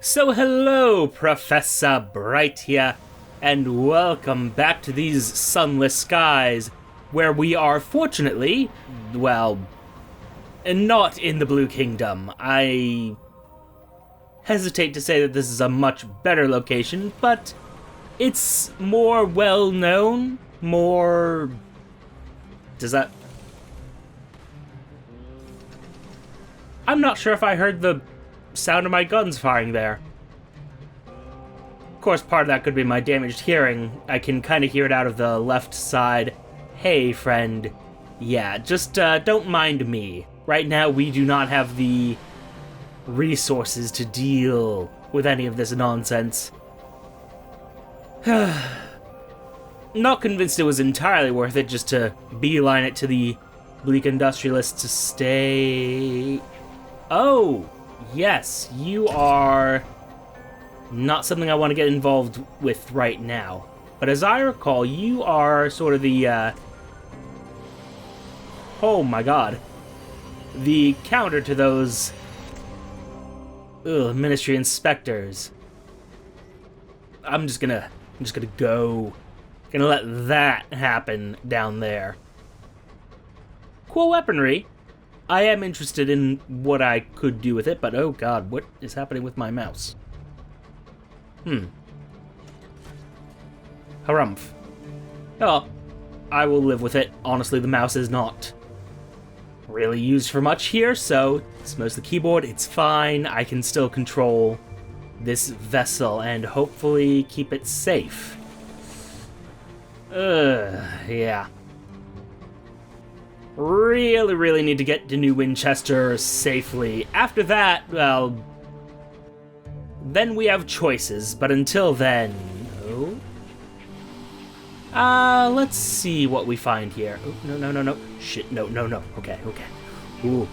So hello, Professor Bright here, and welcome back to these Sunless Skies, where we are fortunately, well, not in the Blue Kingdom. I hesitate to say that this is a much better location, but it's more well-known, more... Does that... I'm not sure if I heard the sound of my guns firing there. Of course, part of that could be my damaged hearing. I can kind of hear it out of the left side. Hey, friend. Yeah, just don't mind me. Right now, we do not have the resources to deal with any of this nonsense. Not convinced it was entirely worth it just to beeline it to the bleak industrialists to stay... Oh! Yes, you are not something I want to get involved with right now. But as I recall, you are sort of the, oh my god. The counter to those, ministry inspectors. I'm just gonna go. Gonna let that happen down there. Cool weaponry. I am interested in what I could do with it, but oh god, what is happening with my mouse? Harumph. Oh, I will live with it. Honestly, the mouse is not really used for much here, so it's mostly keyboard. It's fine. I can still control this vessel and hopefully keep it safe. Yeah. Really need to get to New Winchester safely. After that, well, then we have choices, but until then... let's see what we find here. Oh, no. Shit, no. Okay. Ooh,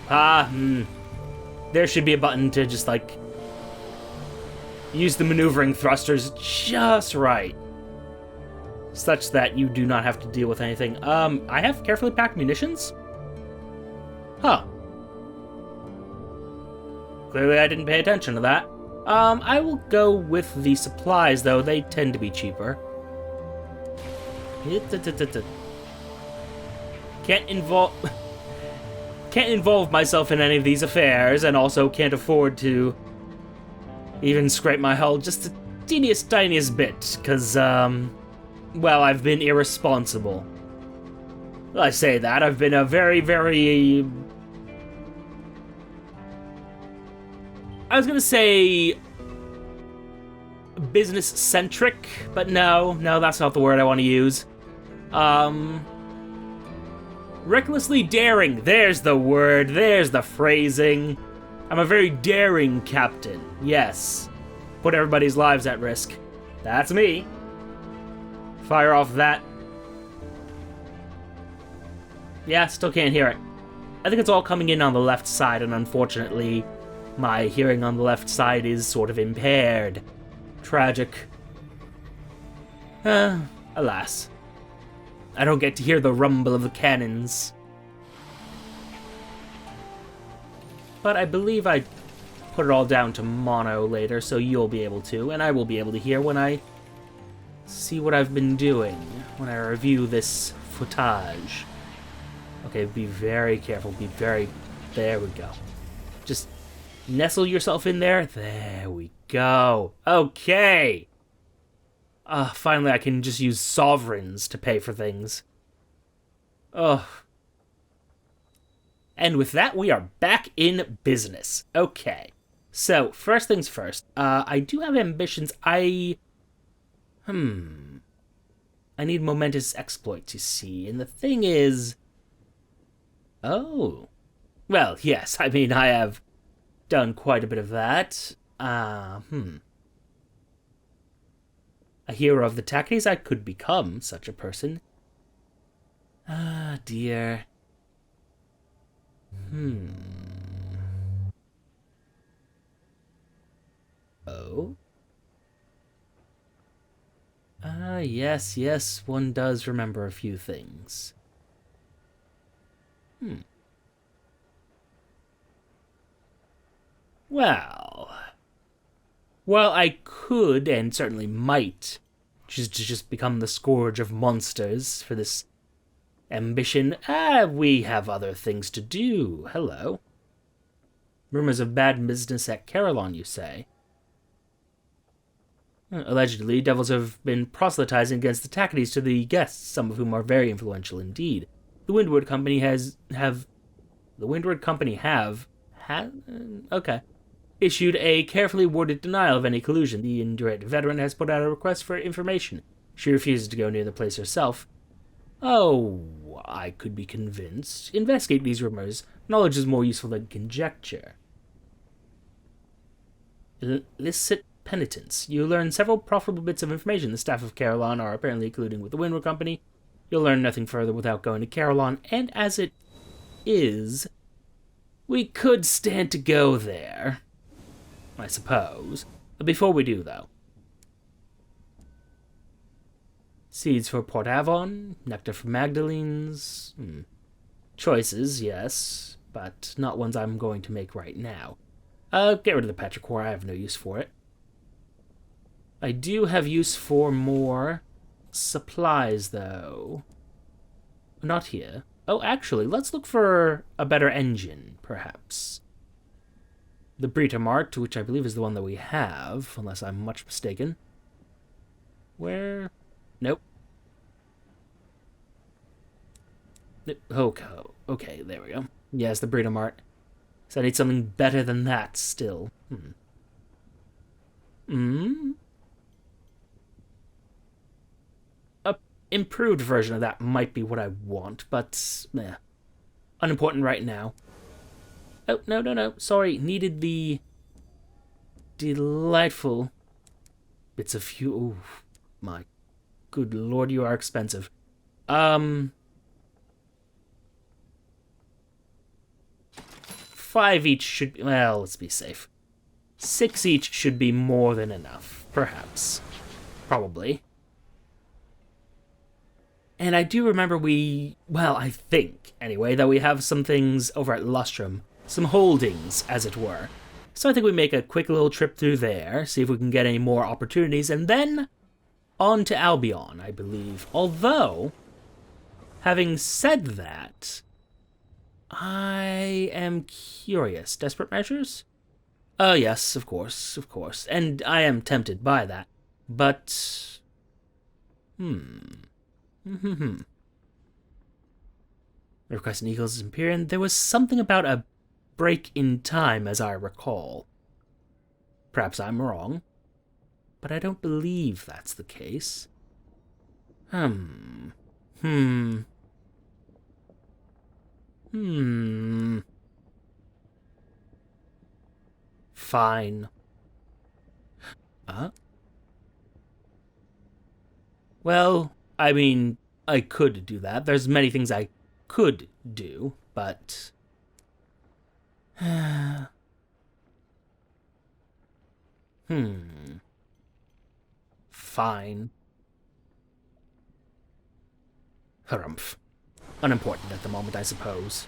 there should be a button to just, like, use the maneuvering thrusters just right, such that you do not have to deal with anything. I have carefully packed munitions? Huh. Clearly I didn't pay attention to that. I will go with the supplies, though. They tend to be cheaper. Can't involve myself in any of these affairs, and also can't afford to even scrape my hull just the tiniest bit, because, well, I've been irresponsible. Well, I say that. I've been a very... I was gonna say... business-centric, but no, that's not the word I want to use. Recklessly daring. There's the word. There's the phrasing. I'm a very daring captain. Yes. Put everybody's lives at risk. That's me. Fire off that. Yeah, still can't hear it. I think it's all coming in on the left side, and unfortunately, my hearing on the left side is sort of impaired. Tragic. Alas. I don't get to hear the rumble of the cannons. But I believe I put it all down to mono later, so you'll be able to, and I will be able to hear when I see what I've been doing, when I review this footage. Okay, be very careful, there we go. Just nestle yourself in there. There we go. Okay. Finally I can just use sovereigns to pay for things. Ugh. And with that, we are back in business. Okay. So, first things first. I do have ambitions. I need momentous exploits, you see. And the thing is... Oh. Well, yes, I mean, I have done quite a bit of that. A hero of the Tacketies, I could become such a person. Ah, dear. Oh? Ah, yes, one does remember a few things. Well... While I could, and certainly might, choose to just become the scourge of monsters for this ambition, we have other things to do. Hello. Rumors of bad business at Carillon, you say? Allegedly, devils have been proselytizing against the Tacketies to the guests, some of whom are very influential indeed. The Windward Company issued a carefully worded denial of any collusion. The Indurate veteran has put out a request for information. She refuses to go near the place herself. Oh, I could be convinced. Investigate these rumors. Knowledge is more useful than conjecture. Illicit penitence. You learn several profitable bits of information. The staff of Carillon are apparently colluding with the Windward Company. You'll learn nothing further without going to Carillon, and as it is, we could stand to go there, I suppose. But before we do, though. Seeds for Port Avon, nectar for Magdalene's. Choices, yes, but not ones I'm going to make right now. Get rid of the petrichor, I have no use for it. I do have use for more supplies, though. Not here. Oh, actually, let's look for a better engine, perhaps. The Brita Mart, which I believe is the one that we have, unless I'm much mistaken. Where? Nope. Okay, there we go. Yes, the Brita Mart. So I need something better than that still. A improved version of that might be what I want, but unimportant right now. Oh, no. Sorry, needed the delightful bits of fuel. Oh, my good lord, you are expensive. 5 each should be, well, let's be safe. 6 each should be more than enough, perhaps. Probably. And I do remember I think, anyway, that we have some things over at Lustrum. Some holdings, as it were. So I think we make a quick little trip through there, see if we can get any more opportunities, and then on to Albion, I believe. Although, having said that, I am curious. Desperate measures? Oh, yes, of course. And I am tempted by that. But, Request an Eagles Empyrean. There was something about a break in time, as I recall. Perhaps I'm wrong, but I don't believe that's the case. Fine. Well, I mean, I could do that. There's many things I could do, but... Fine. Harumph. Unimportant at the moment, I suppose.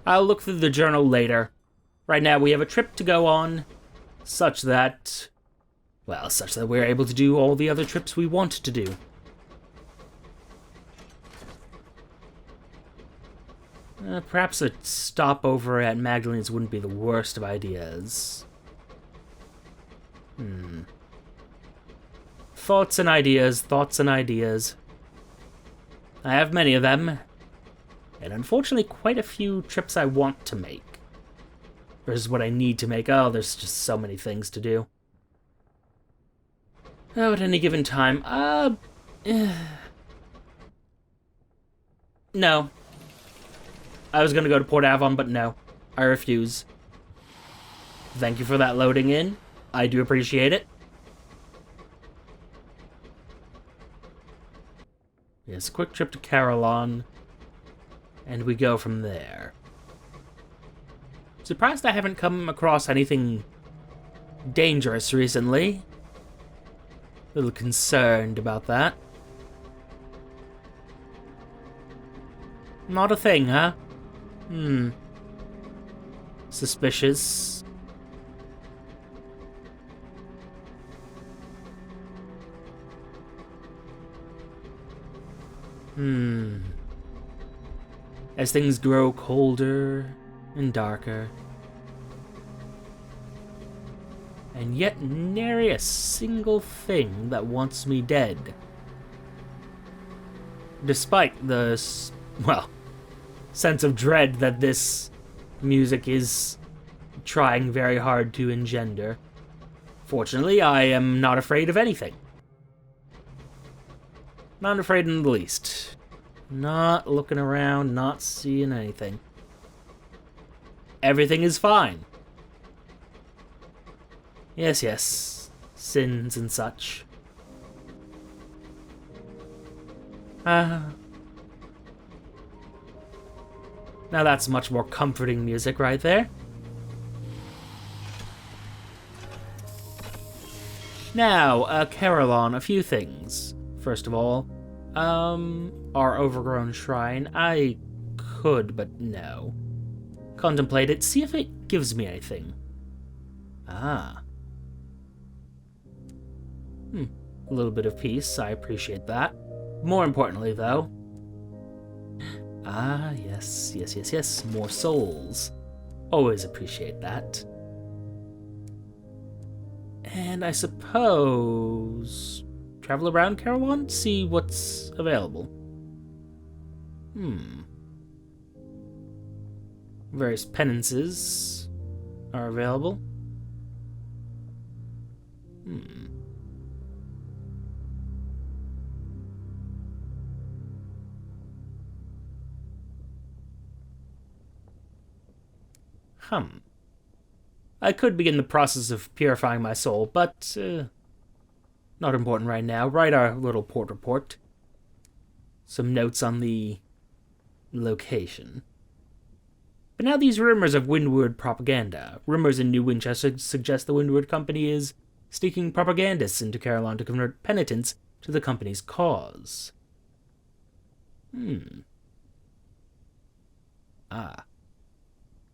I'll look through the journal later. Right now we have a trip to go on, such that we're able to do all the other trips we want to do. Perhaps a stopover at Magdalene's wouldn't be the worst of ideas. Thoughts and ideas. I have many of them, and unfortunately quite a few trips I want to make. Versus what I need to make. Oh, there's just so many things to do. Oh, at any given time. No. I was gonna go to Port Avon, but no. I refuse. Thank you for that loading in. I do appreciate it. Yes, a quick trip to Carillon. And we go from there. Surprised I haven't come across anything dangerous recently. A little concerned about that. Not a thing, huh? Suspicious. As things grow colder and darker, and yet nary a single thing that wants me dead. Despite the, sense of dread that this music is trying very hard to engender. Fortunately, I am not afraid of anything. Not afraid in the least. Not looking around, not seeing anything. Everything is fine. Yes, sins and such. Now that's much more comforting music right there. Now, Carolon, a few things. First of all, our overgrown shrine. I could, but no. Contemplate it, see if it gives me anything. A little bit of peace, I appreciate that. More importantly, though... yes, more souls. Always appreciate that. And I suppose... travel around Carolon, see what's available. Various penances are available. I could begin the process of purifying my soul, but not important right now. Write our little port report. Some notes on the location. But now these rumors of Windward propaganda. Rumors in New Winchester suggest the Windward Company is sneaking propagandists into Carolon to convert penitents to the company's cause.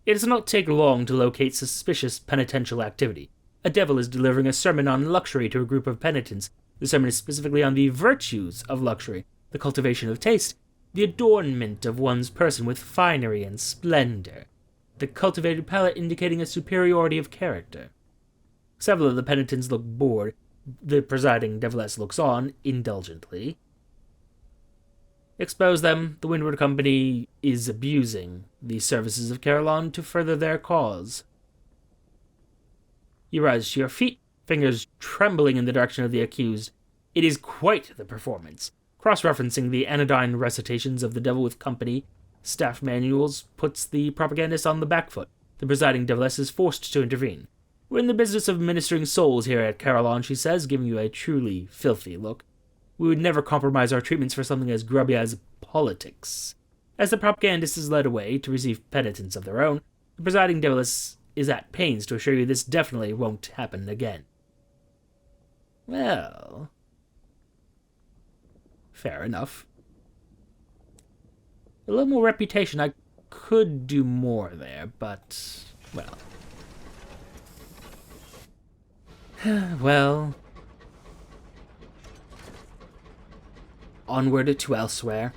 It does not take long to locate suspicious penitential activity. A devil is delivering a sermon on luxury to a group of penitents. The sermon is specifically on the virtues of luxury, the cultivation of taste, the adornment of one's person with finery and splendor, the cultivated palate indicating a superiority of character. Several of the penitents look bored. The presiding deviless looks on, indulgently. Expose them. The Windward Company is abusing the services of Carolon to further their cause. You rise to your feet, fingers trembling in the direction of the accused. It is quite the performance. Cross-referencing the anodyne recitations of the Devil with Company, staff manuals puts the propagandist on the back foot. The presiding deviless is forced to intervene. We're in the business of ministering souls here at Carolon, she says, giving you a truly filthy look. We would never compromise our treatments for something as grubby as politics. As the propagandist is led away to receive penitence of their own, the presiding deviless is at pains to assure you this definitely won't happen again. Well... fair enough. A little more reputation, I could do more there, but... well... well... onward to elsewhere.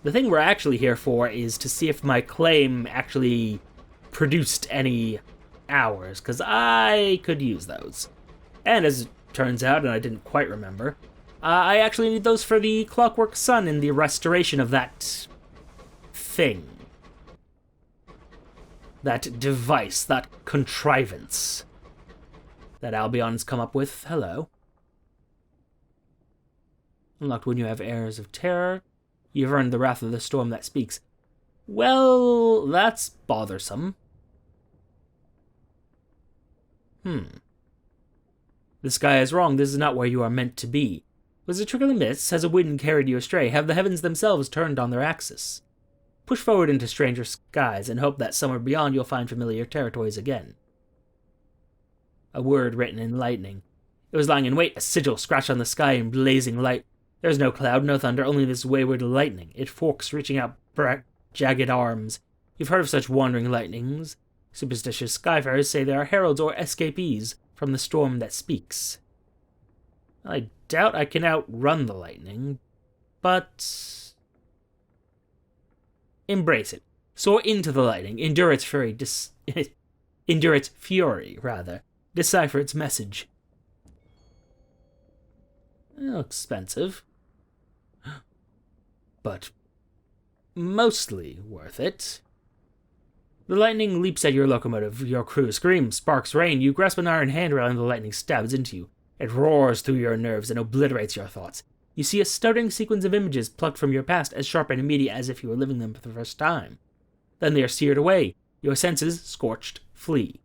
The thing we're actually here for is to see if my claim actually produced any hours, because I could use those. And as it turns out, and I didn't quite remember, I actually need those for the Clockwork Sun and the restoration of that thing. That device, that contrivance that Albion's come up with. Hello. Unlocked when you have airs of terror. You've earned the wrath of the storm that speaks. Well, that's bothersome. The sky is wrong. This is not where you are meant to be. Was a trick of the mists? Has a wind carried you astray? Have the heavens themselves turned on their axis? Push forward into stranger skies and hope that somewhere beyond you'll find familiar territories again. A word written in lightning. It was lying in wait, a sigil scratched on the sky in blazing light. There is no cloud, no thunder, only this wayward lightning. It forks, reaching out jagged arms. You've heard of such wandering lightnings. Superstitious skyfarers say they are heralds or escapees from the storm that speaks. I doubt I can outrun the lightning, but Embrace it. Soar into the lightning. Endure its fury. Endure its fury, rather. Decipher its message. Expensive. But mostly worth it. The lightning leaps at your locomotive. Your crew screams. Sparks rain. You grasp an iron handrail and the lightning stabs into you. It roars through your nerves and obliterates your thoughts. You see a stuttering sequence of images plucked from your past, as sharp and immediate as if you were living them for the first time. Then they are seared away. Your senses, scorched, flee.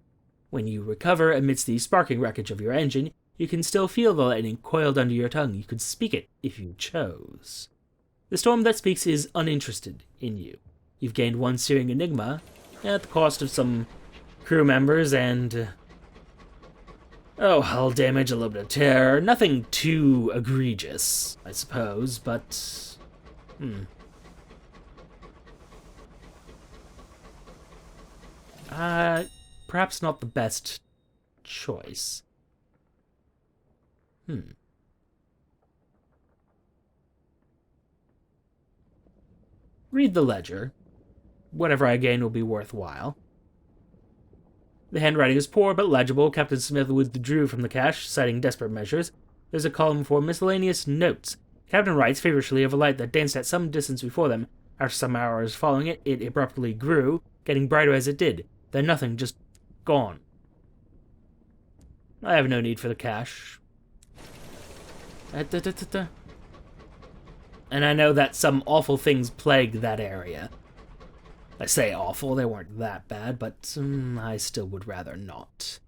When you recover amidst the sparking wreckage of your engine, you can still feel the lightning coiled under your tongue. You could speak it if you chose. The storm that speaks is uninterested in you. You've gained one searing enigma, at the cost of some crew members and... hull damage, a little bit of terror. Nothing too egregious, I suppose, but... perhaps not the best choice. Read the ledger. Whatever I gain will be worthwhile. The handwriting is poor but legible. Captain Smith withdrew from the cache, citing desperate measures. There's a column for miscellaneous notes. Captain writes feverishly of a light that danced at some distance before them. After some hours following it, it abruptly grew, getting brighter as it did. Then nothing, just gone. I have no need for the cache. And I know that some awful things plague that area. I say awful, they weren't that bad, but I still would rather not.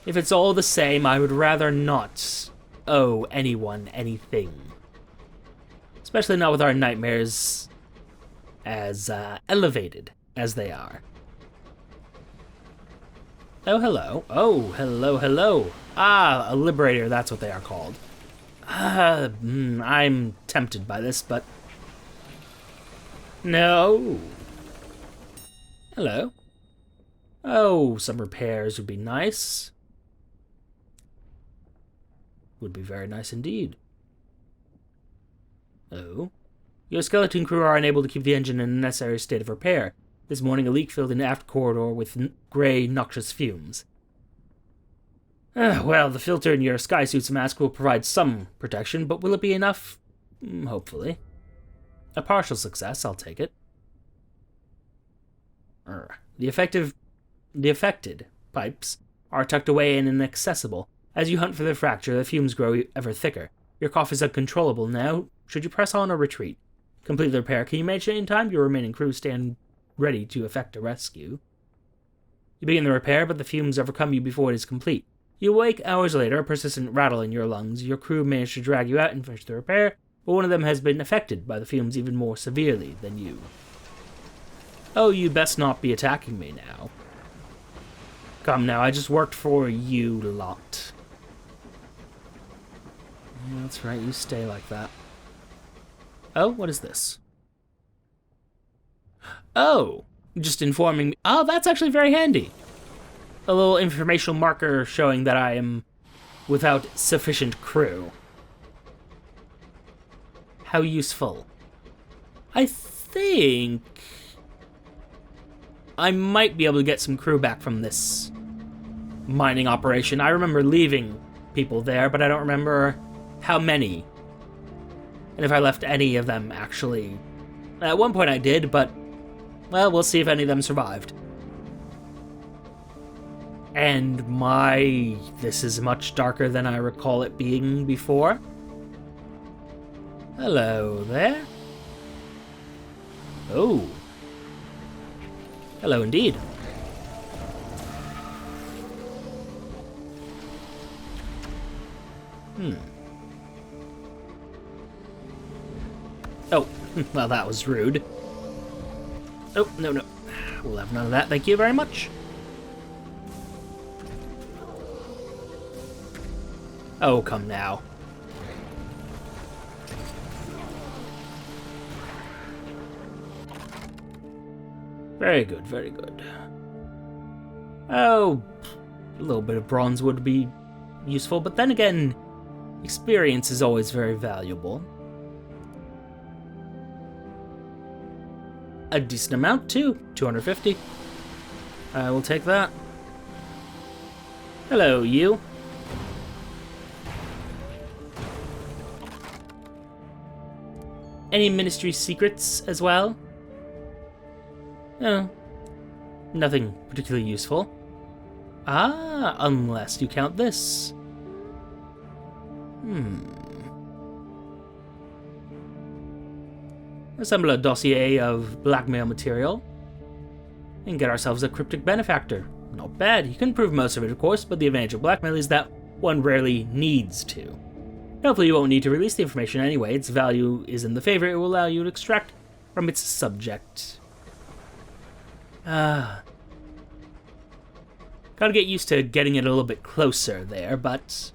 If it's all the same, I would rather not owe anyone anything. Especially not with our nightmares as elevated as they are. Oh, hello. Oh, hello, hello. Ah, a liberator, that's what they are called. I'm tempted by this, but... No. Hello. Oh, some repairs would be nice. Would be very nice indeed. Oh. Your skeleton crew are unable to keep the engine in a necessary state of repair. This morning a leak filled an aft corridor with grey, noxious fumes. Well, the filter in your sky suit's mask will provide some protection, but will it be enough? Hopefully. A partial success, I'll take it. The affected pipes are tucked away and inaccessible. As you hunt for the fracture, the fumes grow ever thicker. Your cough is uncontrollable now. Should you press on or retreat? Complete the repair. Can you manage it in time? Your remaining crew stand ready to effect a rescue. You begin the repair, but the fumes overcome you before it is complete. You awake hours later, a persistent rattle in your lungs. Your crew managed to drag you out and finish the repair, but one of them has been affected by the fumes even more severely than you. Oh, you best not be attacking me now. Come now, I just worked for you lot. Yeah, that's right, you stay like that. Oh, what is this? Oh, just informing me. Oh, that's actually very handy. A little informational marker showing that I am without sufficient crew. How useful. I think I might be able to get some crew back from this mining operation. I remember leaving people there, but I don't remember how many. And if I left any of them, actually. At one point I did, but, well, we'll see if any of them survived. And this is much darker than I recall it being before. Hello there. Oh. Hello indeed. Oh, well, that was rude. Oh, no, no. We'll have none of that, thank you very much. Oh, come now. Very good, very good. Oh, a little bit of bronze would be useful, but then again, experience is always very valuable. a decent amount, too. 250. I will take that. Hello, you. Any ministry secrets as well? No. Nothing particularly useful. Ah, unless you count this. Assemble a dossier of blackmail material and get ourselves a cryptic benefactor. Not bad. You can prove most of it, of course, but the advantage of blackmail is that one rarely needs to. Hopefully you won't need to release the information anyway. Its value is in the favor it will allow you to extract from its subject. Gotta get used to getting it a little bit closer there, but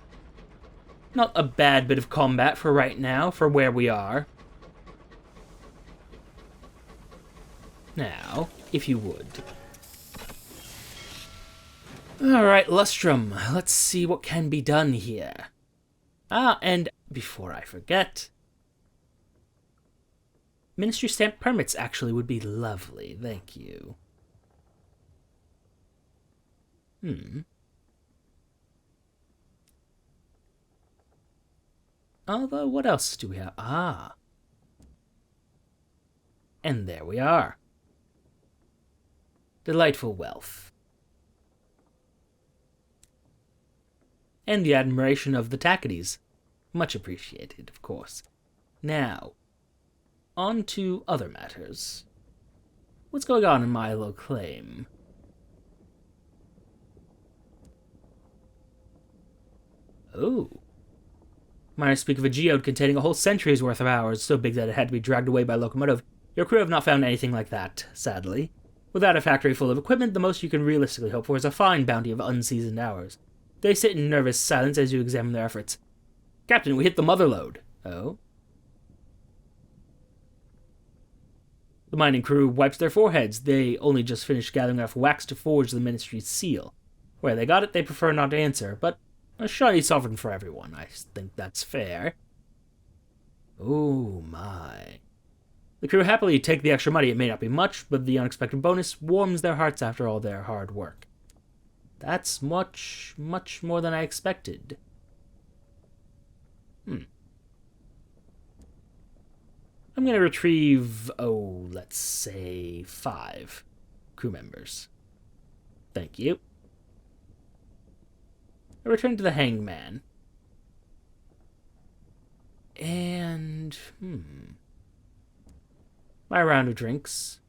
not a bad bit of combat for right now, for where we are. Now, if you would. Alright, Lustrum, let's see what can be done here. Ah, and before I forget, Ministry stamp permits actually would be lovely, thank you. Although, what else do we have? Ah. And there we are. Delightful wealth. And the admiration of the Tacketies. Much appreciated, of course. Now, on to other matters. What's going on in my little claim? Oh. Miners speak of a geode containing a whole century's worth of hours, so big that it had to be dragged away by locomotive. Your crew have not found anything like that, sadly. Without a factory full of equipment, the most you can realistically hope for is a fine bounty of unseasoned hours. They sit in nervous silence as you examine their efforts. Captain, we hit the mother lode. Oh? The mining crew wipes their foreheads. They only just finished gathering enough wax to forge the ministry's seal. Where they got it, they prefer not to answer, but a shiny sovereign for everyone. I think that's fair. Oh my. The crew happily take the extra money. It may not be much, but the unexpected bonus warms their hearts after all their hard work. That's much, much more than I expected. I'm going to retrieve, let's say 5 crew members. Thank you. I return to the hangman. And, my round of drinks.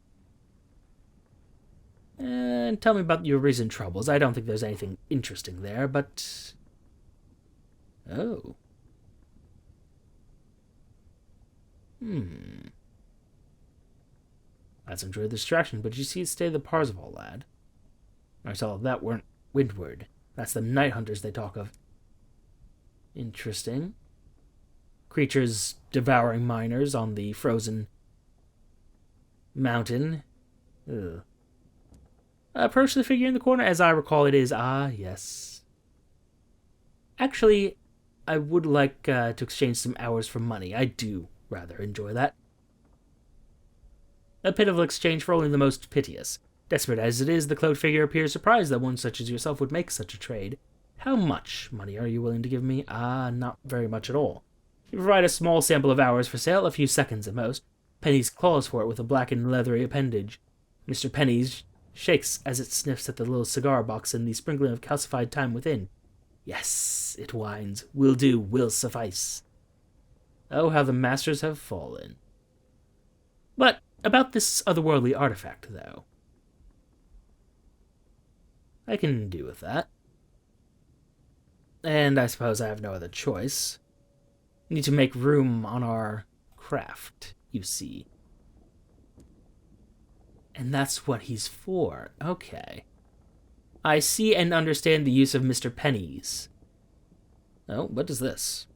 And tell me about your recent troubles. I don't think there's anything interesting there, but... Oh. Let's enjoy the distraction, but you see it stay the Parzival lad. I saw that weren't windward. That's the night hunters they talk of. Interesting. Creatures devouring miners on the frozen mountain. Ugh. Approach the figure in the corner. As I recall, it is... Ah, yes. Actually, I would like to exchange some hours for money. I do rather enjoy that. A pitiful exchange for only the most piteous. Desperate as it is, the cloaked figure appears surprised that one such as yourself would make such a trade. How much money are you willing to give me? Ah, not very much at all. You provide a small sample of hours for sale, a few seconds at most. Pennies claws for it with a blackened leathery appendage. Mr. Pennies shakes as it sniffs at the little cigar box and the sprinkling of calcified time within. Yes, it whines. Will do, will suffice. Oh, how the masters have fallen. But about this otherworldly artifact, though. I can do with that. And I suppose I have no other choice. Need to make room on our craft, you see. And that's what he's for. Okay. I see and understand the use of Mr. Pennies. Oh, what is this?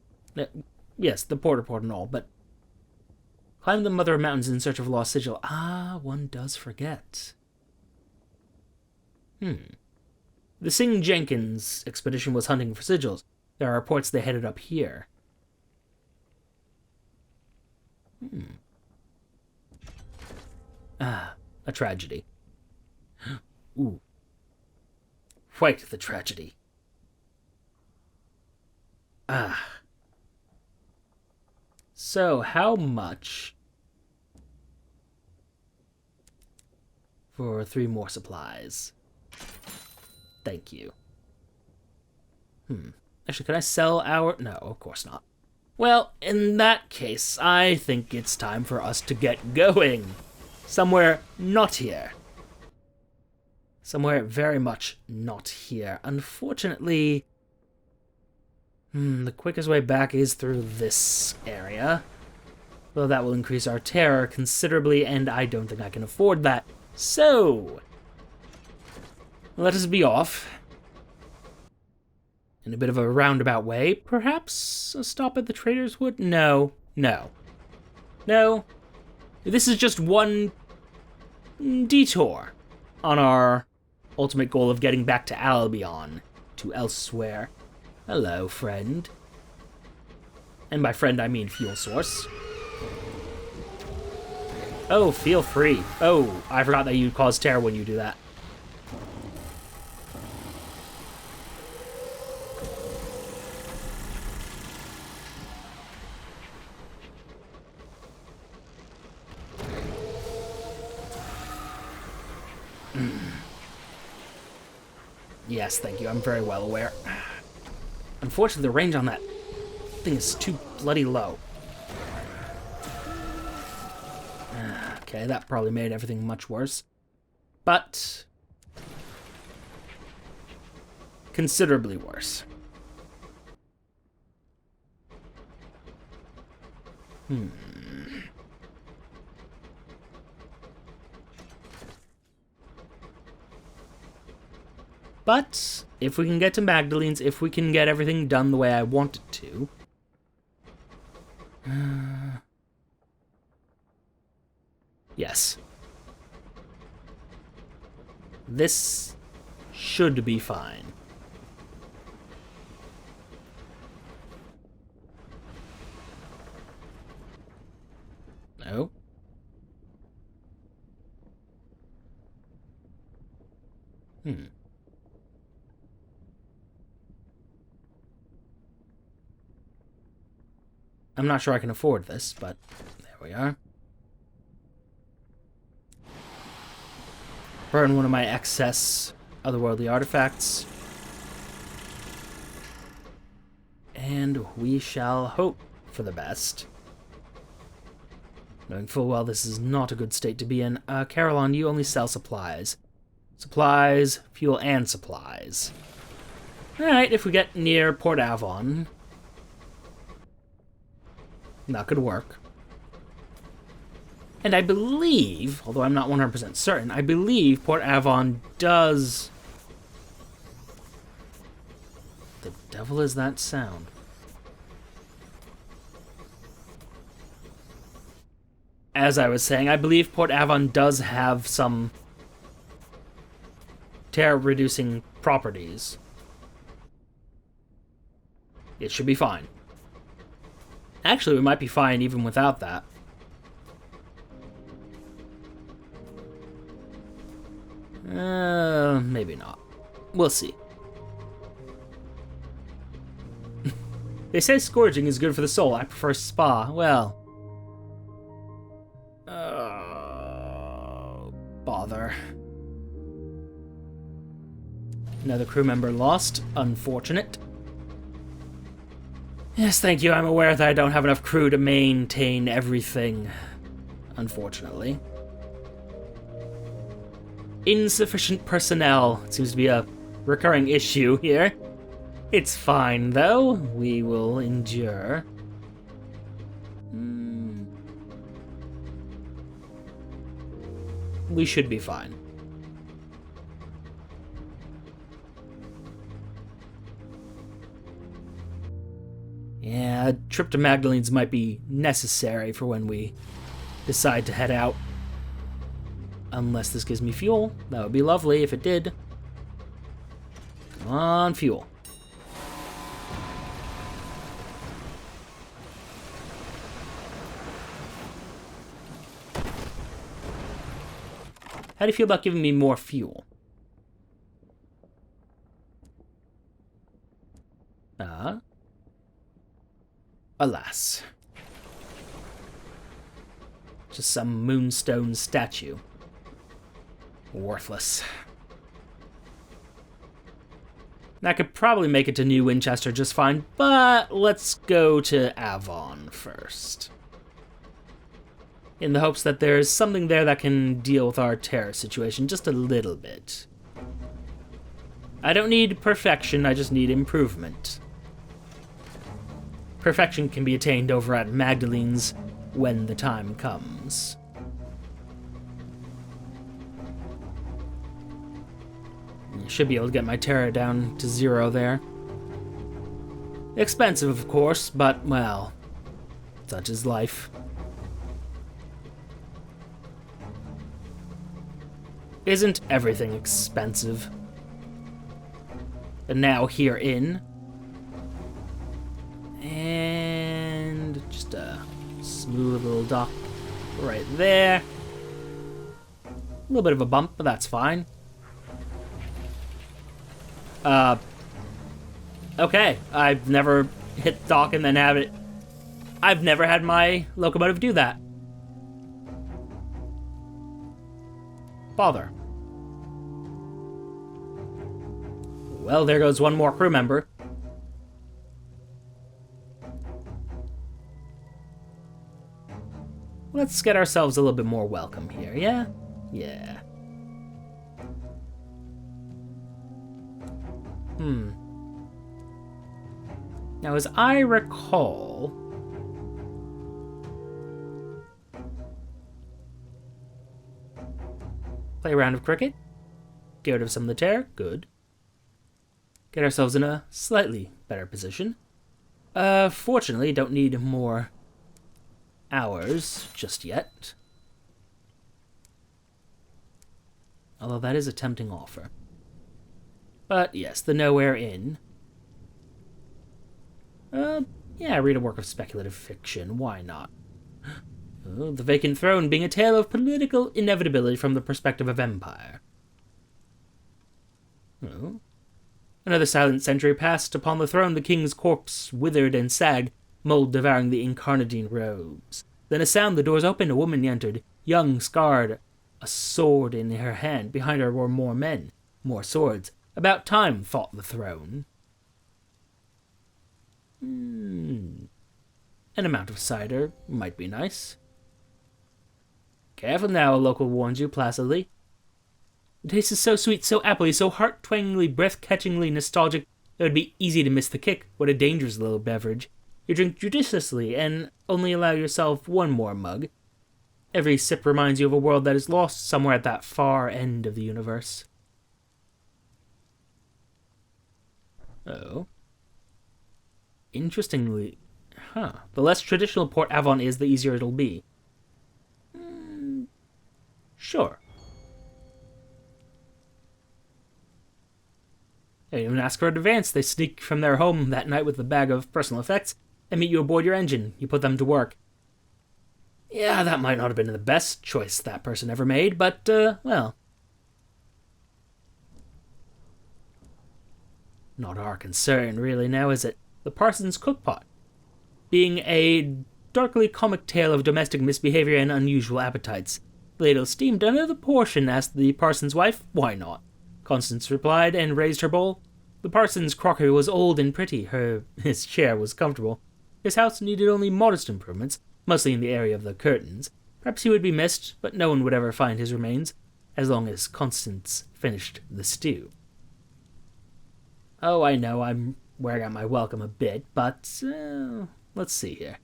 Yes, the porter port and all, but... Climb the mother of mountains in search of lost sigil. Ah, one does forget. The Singh Jenkins expedition was hunting for sigils. There are reports they headed up here. Ah, a tragedy. Ooh. Quite the tragedy. Ah. So, how much for 3 more supplies? Thank you. Actually, can I sell our... No, of course not. Well, in that case, I think it's time for us to get going. Somewhere not here. Somewhere very much not here. Unfortunately, the quickest way back is through this area. Well, that will increase our terror considerably, and I don't think I can afford that. So, let us be off. In a bit of a roundabout way. Perhaps a stop at the Trader's Wood? No. No. No. This is just one detour on our ultimate goal of getting back to Albion, to elsewhere. Hello, friend. And by friend, I mean fuel source. Oh, feel free. Oh, I forgot that you cause terror when you do that. Yes, thank you. I'm very well aware. Unfortunately, the range on that thing is too bloody low. Okay, that probably made everything much worse. But considerably worse. But if we can get to Magdalene's, if we can get everything done the way I want it to... yes. This should be fine. No. I'm not sure I can afford this, but there we are. Burn one of my excess otherworldly artifacts. And we shall hope for the best. Knowing full well this is not a good state to be in. Carolyn, you only sell supplies. Supplies, fuel, and supplies. Alright, if we get near Port Avon... that could work. And I believe, although I'm not 100% certain, I believe Port Avon does... The devil is that sound? As I was saying, I believe Port Avon does have some terror-reducing properties. It should be fine. Actually, we might be fine even without that. Maybe not. We'll see. They say scourging is good for the soul. I prefer spa. Well. Bother. Another crew member lost. Unfortunate. Yes, thank you. I'm aware that I don't have enough crew to maintain everything. Unfortunately. Insufficient personnel. It seems to be a recurring issue here. It's fine, though. We will endure. We should be fine. Yeah, a trip to Magdalene's might be necessary for when we decide to head out. Unless this gives me fuel. That would be lovely if it did. Come on, fuel. How do you feel about giving me more fuel? Alas. Just some moonstone statue. Worthless. I could probably make it to New Winchester just fine, but let's go to Avon first. In the hopes that there's something there that can deal with our terror situation just a little bit. I don't need perfection, I just need improvement. Perfection can be attained over at Magdalene's when the time comes. Should be able to get my terror down to 0 there. Expensive, of course, but, well, such is life. Isn't everything expensive? And now herein. And just a smooth little dock right there. A little bit of a bump, but that's fine. Okay, I've never hit dock and then have it. I've never had my locomotive do that. Bother. Well, there goes one more crew member. Let's get ourselves a little bit more welcome here, yeah? Yeah. Now, as I recall... Play a round of cricket. Get rid of some of the terror. Good. Get ourselves in a slightly better position. Fortunately, don't need more hours just yet. Although that is a tempting offer. But yes, the Nowhere Inn. Yeah, read a work of speculative fiction. Why not? Oh, The Vacant Throne being a tale of political inevitability from the perspective of empire. Oh. Another silent century passed. Upon the throne the king's corpse withered and sagged, mold devouring the incarnadine robes. Then a sound, the doors opened, a woman entered, young, scarred, a sword in her hand. Behind her were more men, more swords. About time, thought the throne. An amount of cider might be nice. Careful now, a local warns you placidly. The taste is so sweet, so appley, so heart-twangingly, breath-catchingly nostalgic, it would be easy to miss the kick. What a dangerous little beverage. You drink judiciously, and only allow yourself one more mug. Every sip reminds you of a world that is lost somewhere at that far end of the universe. Oh. Interestingly, the less traditional Port Avon is, the easier it'll be. Sure. They don't even ask for an advance. They sneak from their home that night with a bag of personal effects and meet you aboard your engine. You put them to work. Yeah, that might not have been the best choice that person ever made, but, well. Not our concern, really, now, is it? The Parson's Cookpot. Being a darkly comic tale of domestic misbehavior and unusual appetites. Ladle steamed another portion, asked the parson's wife. Why not? Constance replied and raised her bowl. The parson's crockery was old and pretty. His chair was comfortable. His house needed only modest improvements, mostly in the area of the curtains. Perhaps he would be missed, but no one would ever find his remains, as long as Constance finished the stew. Oh, I know, I'm wearing out my welcome a bit, but, let's see here.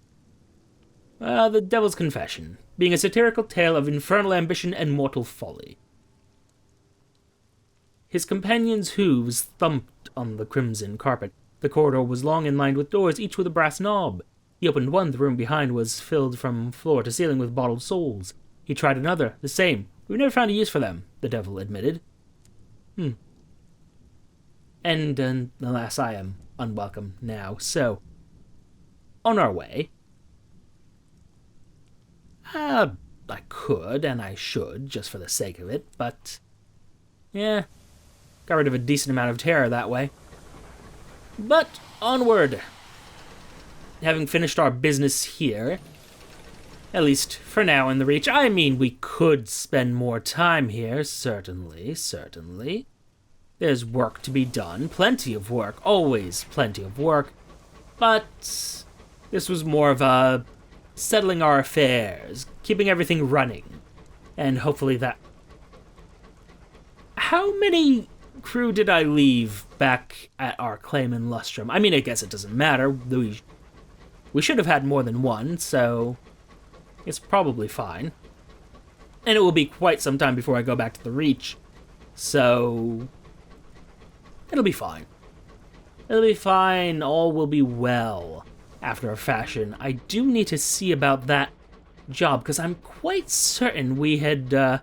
The Devil's Confession, being a satirical tale of infernal ambition and mortal folly. His companion's hooves thumped on the crimson carpet. The corridor was long and lined with doors, each with a brass knob. He opened one. The room behind was filled from floor to ceiling with bottled souls. He tried another, the same. We've never found a use for them, the devil admitted. And alas, I am unwelcome now, so... On our way. I could, and I should, just for the sake of it, but... yeah, got rid of a decent amount of terror that way. But, onward! Having finished our business here, at least for now in the Reach, I mean, we could spend more time here, certainly. There's work to be done, plenty of work, always plenty of work, but this was more of a settling our affairs, keeping everything running, and hopefully that... How many crew did I leave back at our claim in Lustrum? I mean, I guess it doesn't matter. We should have had more than one, so it's probably fine. And it will be quite some time before I go back to the Reach, so it'll be fine. It'll be fine, all will be well, after a fashion. I do need to see about that job, because I'm quite certain we had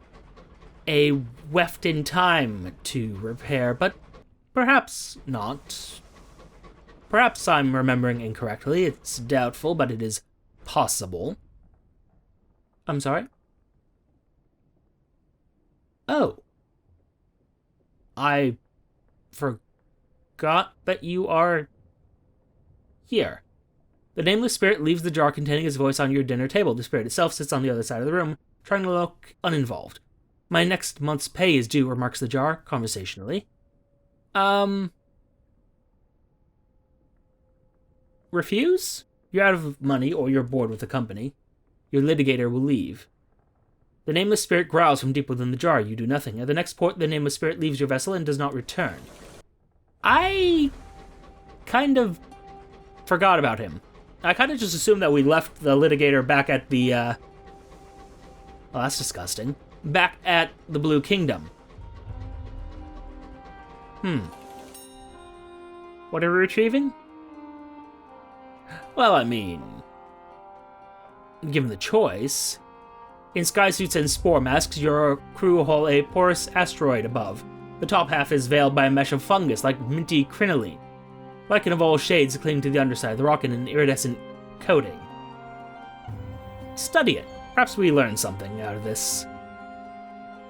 a weft in time to repair, but perhaps not. Perhaps I'm remembering incorrectly. It's doubtful, but it is possible. I'm sorry? Oh. I forgot that you are here. The nameless spirit leaves the jar containing his voice on your dinner table. The spirit itself sits on the other side of the room, trying to look uninvolved. My next month's pay is due, remarks the jar, conversationally. Refuse? You're out of money, or you're bored with the company. Your litigator will leave. The nameless spirit growls from deep within the jar. You do nothing. At the next port, the nameless spirit leaves your vessel and does not return. I kind of forgot about him. I kind of just assumed that we left the litigator back at the, well, that's disgusting. Back at the Blue Kingdom. What are we retrieving? Well, I mean, given the choice, in sky suits and spore masks, your crew haul a porous asteroid above. The top half is veiled by a mesh of fungus, like minty crinoline. Lichen of all shades cling to the underside of the rock in an iridescent coating. Study it. Perhaps we learn something out of this.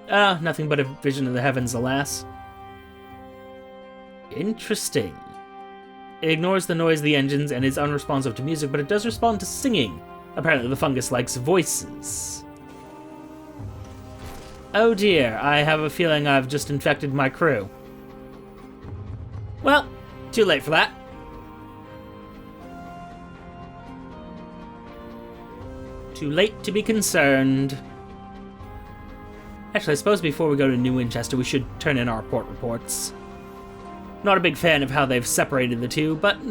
Nothing but a vision of the heavens, alas. Interesting. It ignores the noise of the engines and is unresponsive to music, but it does respond to singing. Apparently the fungus likes voices. Oh dear, I have a feeling I've just infected my crew. Well, too late for that. Too late to be concerned. Actually, I suppose before we go to New Winchester, we should turn in our port reports. Not a big fan of how they've separated the two, but,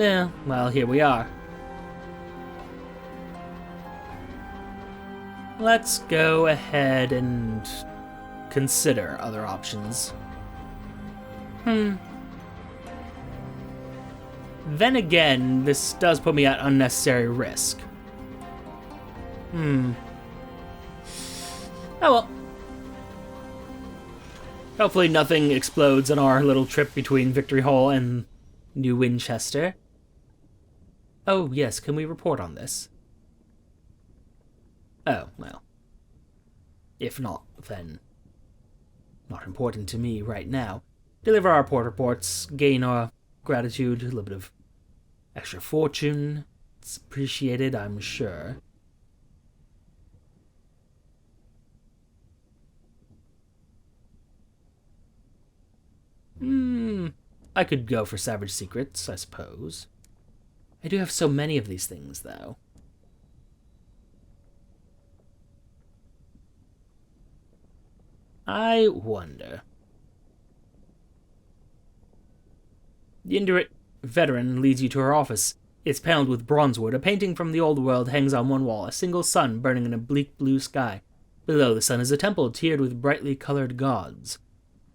well, here we are. Let's go ahead and consider other options. Then again, this does put me at unnecessary risk. Oh well. Hopefully nothing explodes on our little trip between Victory Hall and New Winchester. Oh, yes, can we report on this? Oh, well. If not, then not important to me right now. Deliver our port reports, gain our gratitude, a little bit of extra fortune. It's appreciated, I'm sure. I could go for Savage Secrets, I suppose. I do have so many of these things, though. I wonder. The Indurate veteran leads you to her office. It's paneled with bronzewood. A painting from the old world hangs on one wall, a single sun burning in a bleak blue sky. Below the sun is a temple tiered with brightly colored gods.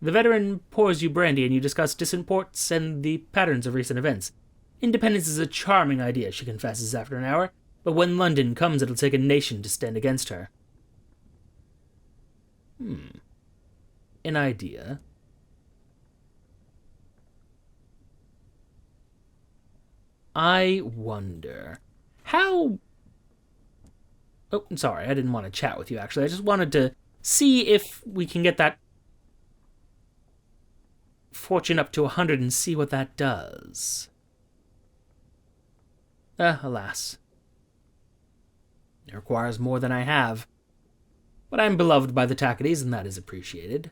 The veteran pours you brandy and you discuss distant ports and the patterns of recent events. Independence is a charming idea, she confesses after an hour, but when London comes it'll take a nation to stand against her. An idea. I wonder, how Oh, I'm sorry, I didn't want to chat with you, actually. I just wanted to see if we can get that fortune up to 100 and see what that does. Alas. It requires more than I have. But I'm beloved by the Tacketies, and that is appreciated.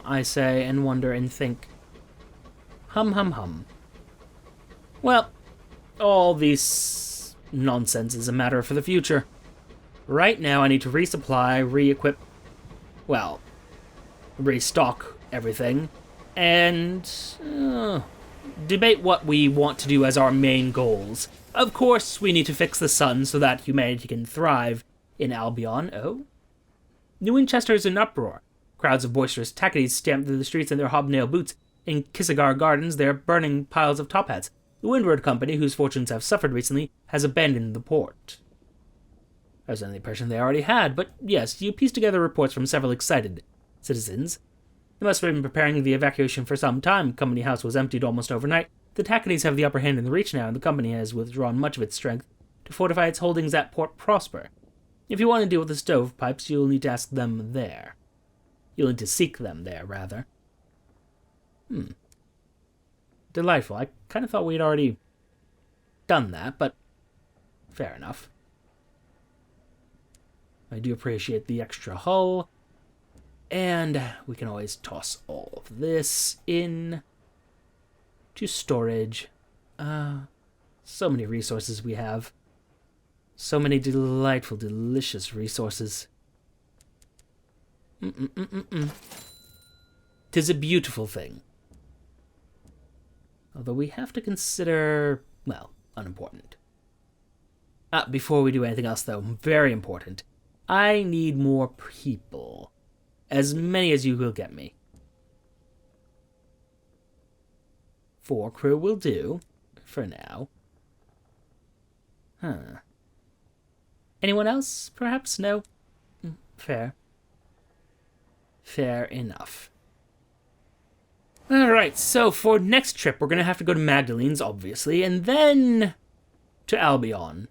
I say, and wonder and think. Hum. Well, all this nonsense is a matter for the future. Right now, I need to resupply, re-equip, well, restock everything, and debate what we want to do as our main goals. Of course, we need to fix the sun so that humanity can thrive in Albion. Oh? New Winchester is in uproar. Crowds of boisterous Tacketies stamp through the streets in their hobnail boots. In Kissagar Gardens, they are burning piles of top hats. The Windward Company, whose fortunes have suffered recently, has abandoned the port. I was under the impression they already had, but yes, you piece together reports from several excited citizens. They must have been preparing the evacuation for some time. Company House was emptied almost overnight. The Tacketies have the upper hand in the Reach now, and the company has withdrawn much of its strength to fortify its holdings at Port Prosper. If you want to deal with the stovepipes, you'll need to ask them there. You'll need to seek them there, rather. Delightful. I kind of thought we'd already done that, but fair enough. I do appreciate the extra hull. And we can always toss all of this in to storage. So many resources we have. So many delightful, delicious resources. 'Tis a beautiful thing. Although we have to consider, well, unimportant. Before we do anything else, though, very important. I need more people. As many as you will get me. 4 crew will do, for now. Anyone else, perhaps? No? Fair. Fair enough. Alright, so for next trip, we're going to have to go to Magdalene's, obviously, and then to Albion.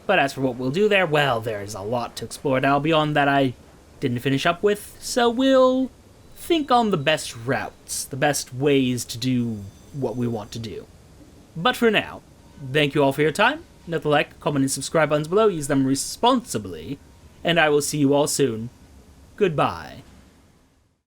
But as for what we'll do there, well, there's a lot to explore at Albion that I didn't finish up with, so we'll think on the best routes, the best ways to do what we want to do. But for now, thank you all for your time. Note the like, comment, and subscribe buttons below. Use them responsibly, and I will see you all soon. Goodbye.